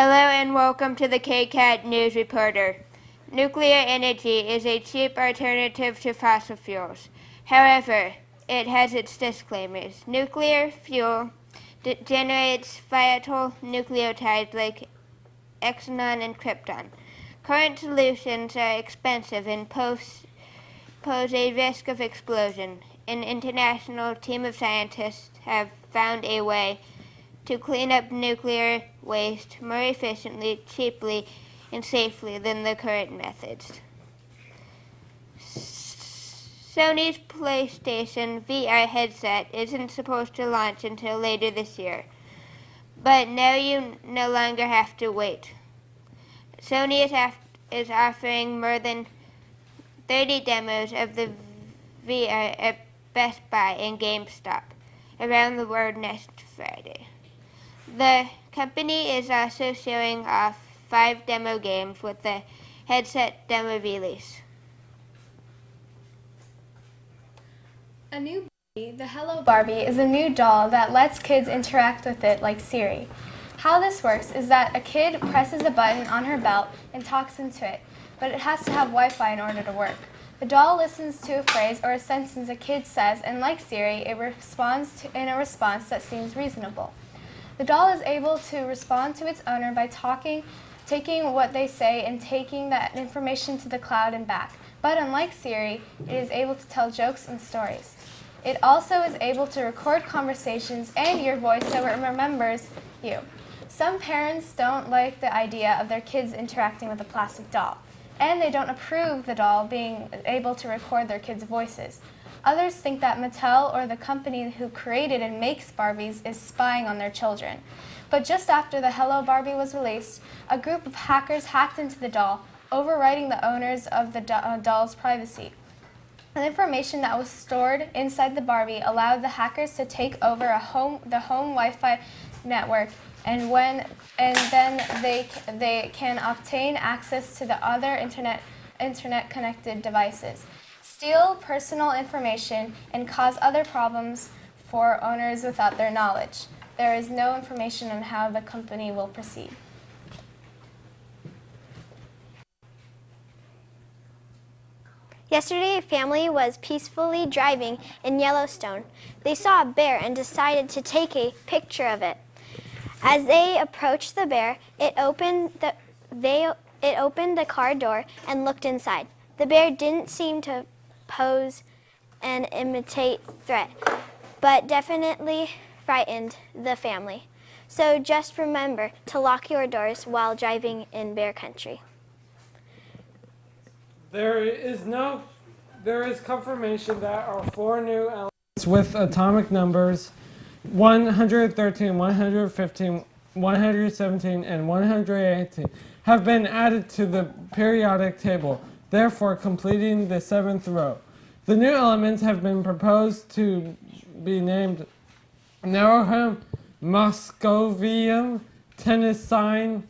Hello and welcome to the KCAT News Reporter. Nuclear energy is a cheap alternative to fossil fuels. However, it has its disclaimers. Nuclear fuel generates volatile nucleotides like xenon and krypton. Current solutions are expensive and pose a risk of explosion. An international team of scientists have found a way to clean up nuclear waste more efficiently, cheaply, and safely than the current methods. Sony's PlayStation VR headset isn't supposed to launch until later this year, but now you no longer have to wait. Sony is offering more than 30 demos of the VR at Best Buy and GameStop around the world next Friday. The company is also showing off 5 demo games with the headset demo release. A new Barbie, the Hello Barbie, is a new doll that lets kids interact with it like Siri. How this works is that a kid presses a button on her belt and talks into it, but it has to have Wi-Fi in order to work. The doll listens to a phrase or a sentence a kid says, and like Siri, it responds in a response that seems reasonable. The doll is able to respond to its owner by taking what they say and taking that information to the cloud and back. But unlike Siri, it is able to tell jokes and stories. It also is able to record conversations and your voice so it remembers you. Some parents don't like the idea of their kids interacting with a plastic doll, and they don't approve the doll being able to record their kids' voices. Others think that Mattel, or the company who created and makes Barbies, is spying on their children. But just after the Hello Barbie was released, a group of hackers hacked into the doll, overriding the owners of the doll's privacy. The information that was stored inside the Barbie allowed the hackers to take over the home Wi-Fi network, and then they can obtain access to the other internet-connected devices, steal personal information, and cause other problems for owners without their knowledge. There is no information on how the company will proceed. Yesterday, a family was peacefully driving in Yellowstone. They saw a bear and decided to take a picture of it. As they approached the bear, it opened the car door and looked inside. The bear didn't seem to pose an immediate threat, but definitely frightened the family. So just remember to lock your doors while driving in bear country. There is confirmation that our 4 new elements with atomic numbers 113, 115, 117, and 118 have been added to the periodic table, therefore completing the 7th row. The new elements have been proposed to be named Narrowham, Moscovium, Tennessine,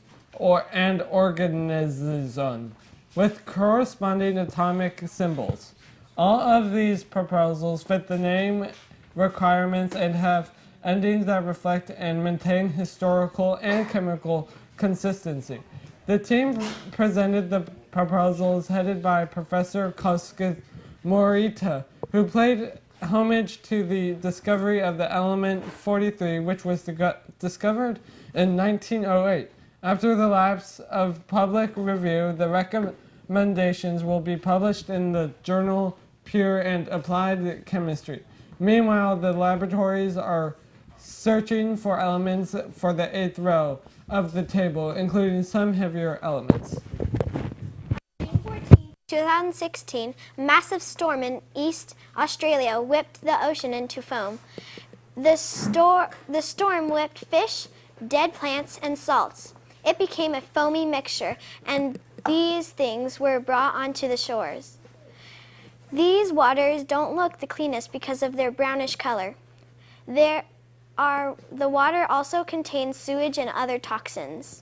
and Organism, with corresponding atomic symbols. All of these proposals fit the name requirements and have endings that reflect and maintain historical and chemical consistency. The team presented the proposals headed by Professor Koska Morita, who paid homage to the discovery of the element 43, which was discovered in 1908. After the lapse of public review, the recommendations will be published in the journal Pure and Applied Chemistry. Meanwhile, the laboratories are searching for elements for the 8th row of the table, including some heavier elements. 2016, a massive storm in East Australia whipped the ocean into foam. The storm whipped fish, dead plants, and salts. It became a foamy mixture, and these things were brought onto the shores. These waters don't look the cleanest because of their brownish color. The water also contains sewage and other toxins.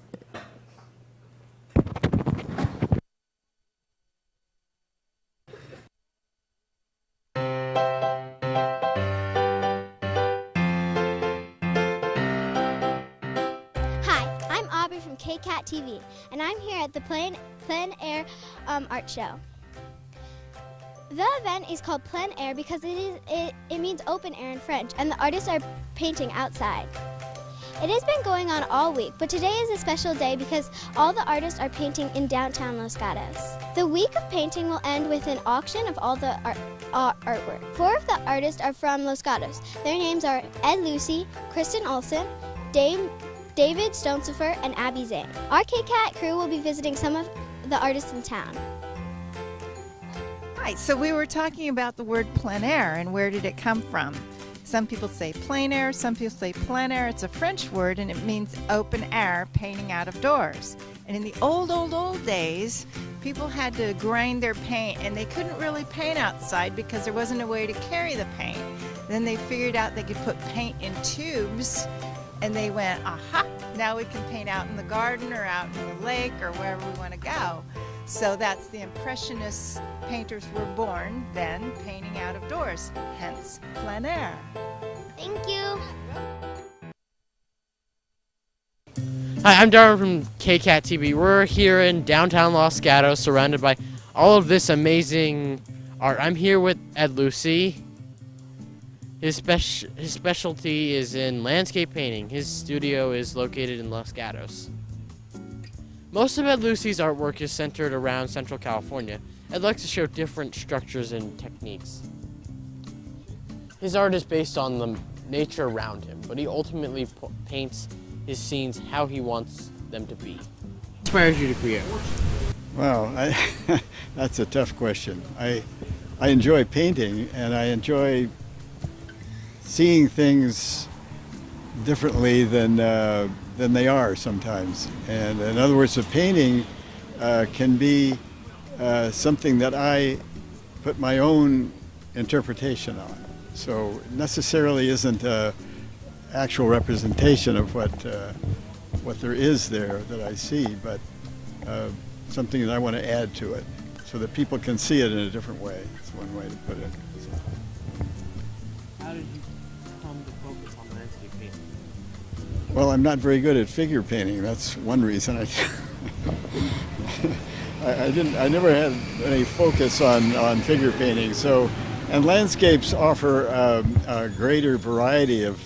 KCAT TV, and I'm here at the Plein Air art show. The event is called Plein Air because it means open air in French, and the artists are painting outside. It has been going on all week, but today is a special day because all the artists are painting in downtown Los Gatos. The week of painting will end with an auction of all the artwork. 4 of the artists are from Los Gatos. Their names are Ed Lucy, Kristen Olsen, David Stonesifer, and Abby Zane. Our KCAT crew will be visiting some of the artists in town. Hi, so we were talking about the word plein air and where did it come from? Some people say plein air, some people say plein air. It's a French word and it means open air, painting out of doors. And in the old days, people had to grind their paint and they couldn't really paint outside because there wasn't a way to carry the paint. Then they figured out they could put paint in tubes and they went, aha, now we can paint out in the garden or out in the lake or wherever we want to go. So that's the Impressionist painters were born then, painting out of doors, hence plein air. Thank you. Hi, I'm Darwin from KCAT TV. We're here in downtown Los Gatos, surrounded by all of this amazing art. I'm here with Ed Lucy. His specialty is in landscape painting. His studio is located in Los Gatos. Most of Ed Lucy's artwork is centered around Central California. Ed likes to show different structures and techniques. His art is based on the nature around him, but he ultimately paints his scenes how he wants them to be. What inspires you to create? Well, that's a tough question. I enjoy painting, and I enjoy seeing things differently than they are sometimes. And in other words, the painting can be something that I put my own interpretation on. So it necessarily isn't an actual representation of what there is there that I see, but something that I want to add to it so that people can see it in a different way. That's one way to put it. How did you come to focus on landscape painting? Well, I'm not very good at figure painting. That's one reason I never had any focus on figure painting. So, and landscapes offer a greater variety of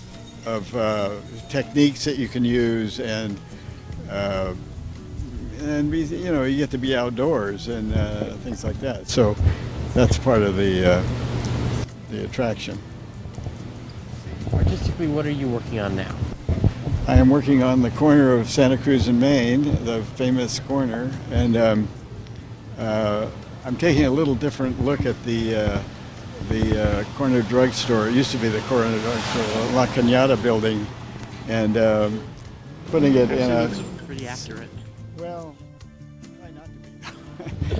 techniques that you can use, and you get to be outdoors and things like that. So, that's part of the attraction. Artistically, what are you working on now? I am working on the corner of Santa Cruz and Main, the famous corner, and I'm taking a little different look at the corner drugstore. It used to be the corner drugstore, La Cañada building, and putting it in a... Looks pretty accurate. Well, try not to be.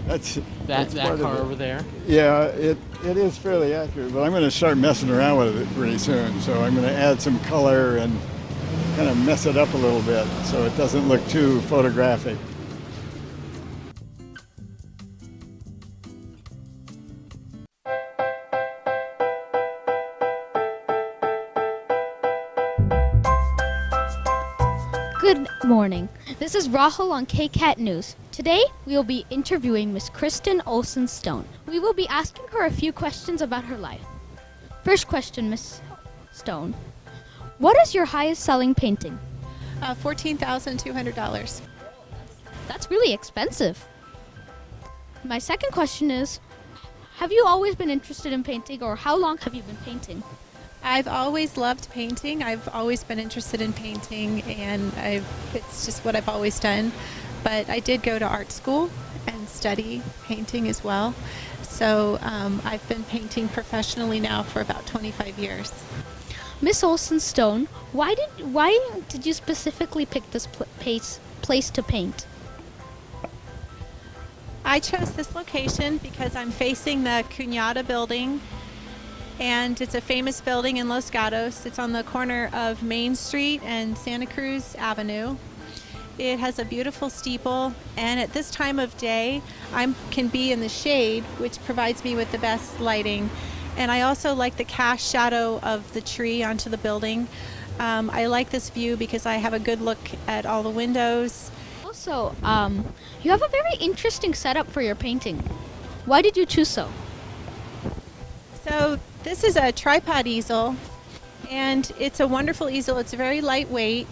that's that car over there? Yeah, it is fairly accurate, but I'm going to start messing around with it pretty soon. So I'm going to add some color and kind of mess it up a little bit so it doesn't look too photographic. Good morning. This is Rahul on KCAT News. Today, we will be interviewing Miss Kristen Olsen Stone. We will be asking her a few questions about her life. First question, Miss Stone. What is your highest selling painting? $14,200. That's really expensive. My second question is, have you always been interested in painting, or how long have you been painting? I've always loved painting. I've always been interested in painting, and it's just what I've always done. But I did go to art school and study painting as well. So I've been painting professionally now for about 25 years. Miss Olsen Stone, why did you specifically pick this place to paint? I chose this location because I'm facing the Cañada building, and it's a famous building in Los Gatos. It's on the corner of Main Street and Santa Cruz Avenue. It has a beautiful steeple, and at this time of day, I can be in the shade, which provides me with the best lighting. And I also like the cast shadow of the tree onto the building. I like this view because I have a good look at all the windows, So, you have a very interesting setup for your painting. Why did you choose so? So this is a tripod easel, and it's a wonderful easel. It's very lightweight,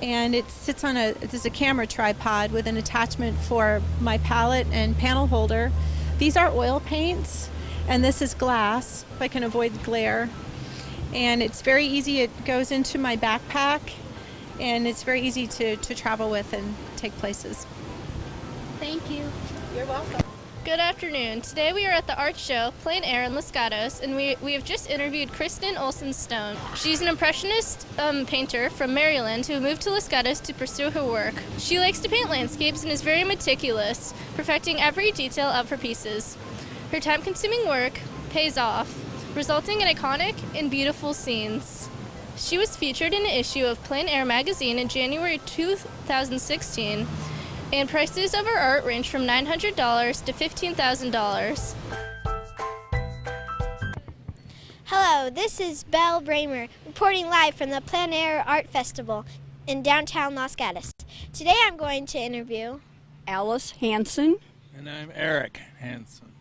and it sits on this is a camera tripod with an attachment for my palette and panel holder. These are oil paints, and this is glass, if I can avoid glare. And it's very easy. It goes into my backpack, and it's very easy to travel with and take places. Thank you. You're welcome. Good afternoon. Today we are at the art show, Plein Air in Los Gatos, and we have just interviewed Kristen Olsen Stone. She's an impressionist painter from Maryland who moved to Los Gatos to pursue her work. She likes to paint landscapes and is very meticulous, perfecting every detail of her pieces. Her time-consuming work pays off, resulting in iconic and beautiful scenes. She was featured in an issue of Plein Air magazine in January 2016, and prices of her art range from $900 to $15,000. Hello, this is Belle Braemar reporting live from the Plein Air Art Festival in downtown Los Gatos. Today I'm going to interview Alice Hansen. And I'm Eric Hansen.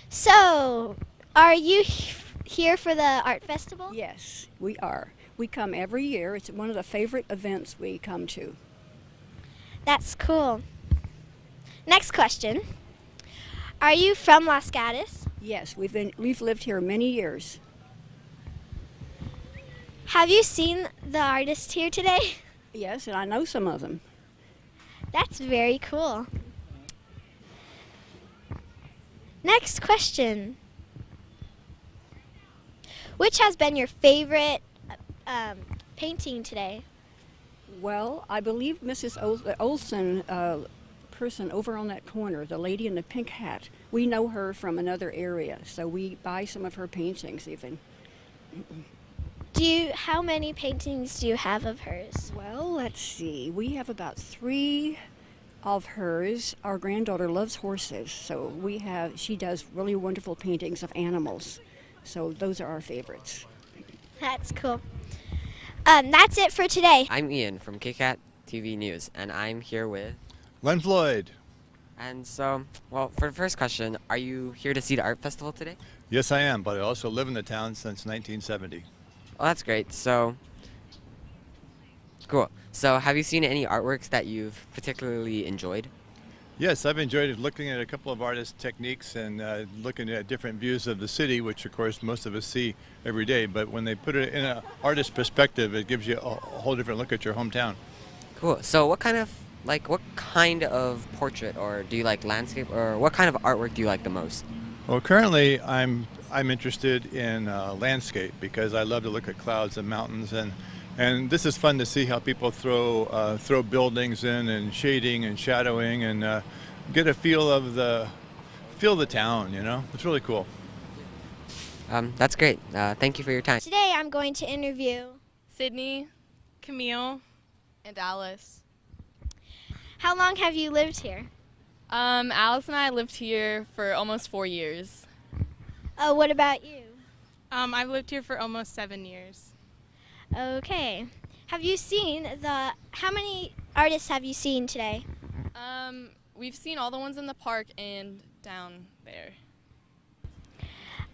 So, are you here for the art festival? Yes, we are. We come every year. It's one of the favorite events we come to. That's cool. Next question. Are you from Los Gatos? Yes, we've lived here many years. Have you seen the artists here today? Yes, and I know some of them. That's very cool. Next question. Which has been your favorite painting today? Well, I believe Mrs. Olsen, person over on that corner, the lady in the pink hat, we know her from another area, so we buy some of her paintings even. How many paintings do you have of hers? Well, let's see. We have about 3 of hers. Our granddaughter loves horses, so she does really wonderful paintings of animals. So those are our favorites. That's cool. That's it for today. I'm Ian from KCAT TV News, and I'm here with Len Floyd. And so, well, for the first question, are you here to see the art festival today? Yes, I am, but I also live in the town since 1970. Oh, that's great. So, cool. So, have you seen any artworks that you've particularly enjoyed? Yes, I've enjoyed looking at a couple of artist techniques and looking at different views of the city, which of course most of us see every day. But when they put it in an artist perspective, it gives you a whole different look at your hometown. Cool. So what kind of portrait, or do you like landscape, or what kind of artwork do you like the most? Well, currently I'm interested in landscape because I love to look at clouds and mountains, and this is fun to see how people throw buildings in and shading and shadowing and get a feel of the town. You know, it's really cool. That's great. Thank you for your time. Today I'm going to interview Sydney, Camille, and Alice. How long have you lived here? Alice and I lived here for almost 4 years. Oh, what about you? I've lived here for almost 7 years. Okay. Have you seen how many artists have you seen today? We've seen all the ones in the park and down there.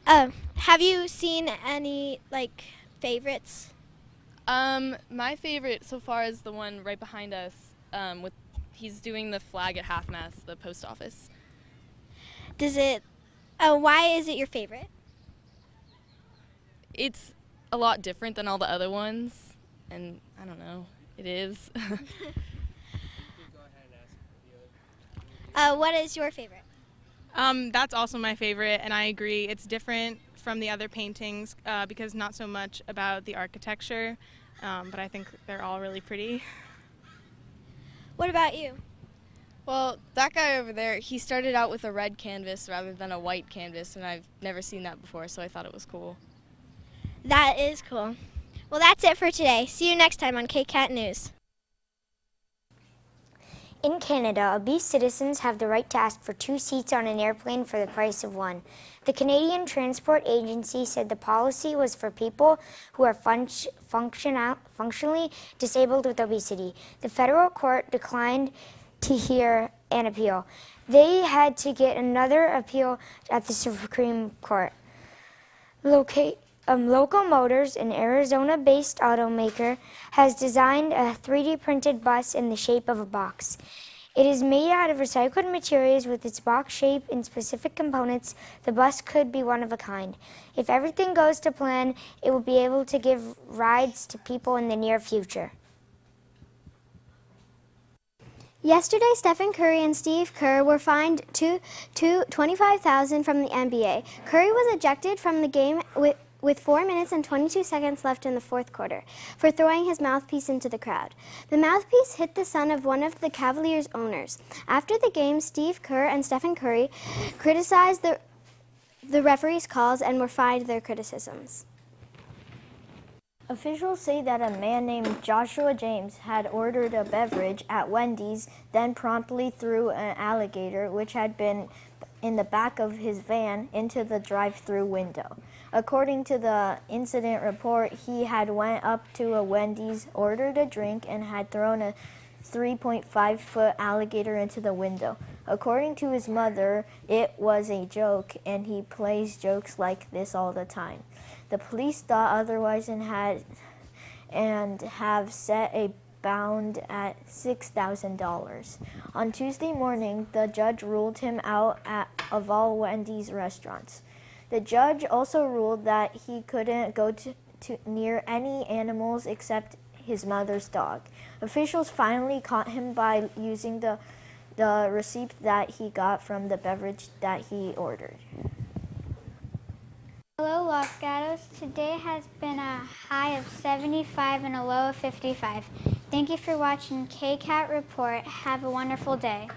Have you seen any, favorites? My favorite so far is the one right behind us. He's doing the flag at half-mast, the post office. Why is it your favorite? It's a lot different than all the other ones, and I don't know, it is. What is your favorite? That's also my favorite, and I agree. It's different from the other paintings because not so much about the architecture, but I think they're all really pretty. What about you? Well, that guy over there, he started out with a red canvas rather than a white canvas, and I've never seen that before, so I thought it was cool. That is cool. Well, that's it for today. See you next time on KCAT News. In Canada, obese citizens have the right to ask for 2 seats on an airplane for the price of 1. The Canadian Transport Agency said the policy was for people who are functionally disabled with obesity. The federal court declined to hear an appeal. They had to get another appeal at the Supreme Court. Local Motors, an Arizona-based automaker, has designed a 3D printed bus in the shape of a box. It is made out of recycled materials. With its box shape and specific components, the bus could be one of a kind. If everything goes to plan, it will be able to give rides to people in the near future. Yesterday, Stephen Curry and Steve Kerr were fined $25,000 from the NBA. Curry was ejected from the game with 4 minutes and 22 seconds left in the fourth quarter for throwing his mouthpiece into the crowd. The mouthpiece hit the son of one of the Cavaliers' owners. After the game, Steve Kerr and Stephen Curry criticized the referee's calls and were fined their criticisms. Officials say that a man named Joshua James had ordered a beverage at Wendy's, then promptly threw an alligator, which had been in the back of his van, into the drive-through window. According to the incident report, he had went up to a Wendy's, ordered a drink, and had thrown a 3.5-foot alligator into the window. According to his mother, it was a joke, and he plays jokes like this all the time. The police thought otherwise and have set a bound at $6,000. On Tuesday morning, the judge ruled him out of all Wendy's restaurants. The judge also ruled that he couldn't go near any animals except his mother's dog. Officials finally caught him by using the receipt that he got from the beverage that he ordered. Hello, Los Gatos. Today has been a high of 75 and a low of 55. Thank you for watching KCAT Report. Have a wonderful day.